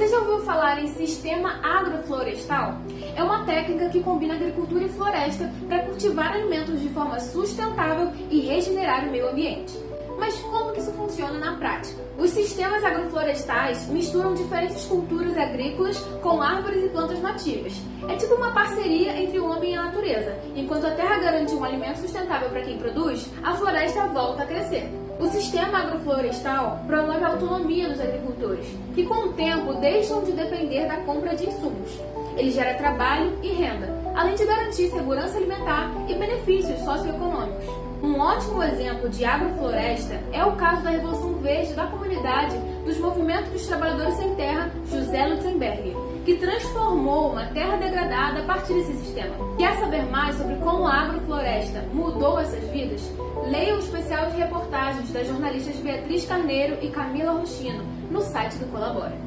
Você já ouviu falar em sistema agroflorestal? É uma técnica que combina agricultura e floresta para cultivar alimentos de forma sustentável e regenerar o meio ambiente. Mas como que isso funciona na prática? Os sistemas agroflorestais misturam diferentes culturas agrícolas com árvores e plantas nativas. É tipo uma parceria entre o homem e a natureza. Enquanto a terra garante um alimento sustentável para quem produz, a floresta volta a crescer. O sistema agroflorestal promove a autonomia dos agricultores, que com o tempo deixam de depender da compra de insumos. Ele gera trabalho e renda, além de garantir segurança alimentar e benefícios socioeconômicos. Um ótimo exemplo de agrofloresta é o caso da Revolução Verde da comunidade dos movimentos dos trabalhadores sem terra José Lutzenberger, que transformou uma terra degradada a partir desse sistema. Quer saber mais sobre como a agrofloresta mudou essas vidas? Leia o especial de reportagens das jornalistas Beatriz Carneiro e Camila Rochino no site do Colabora.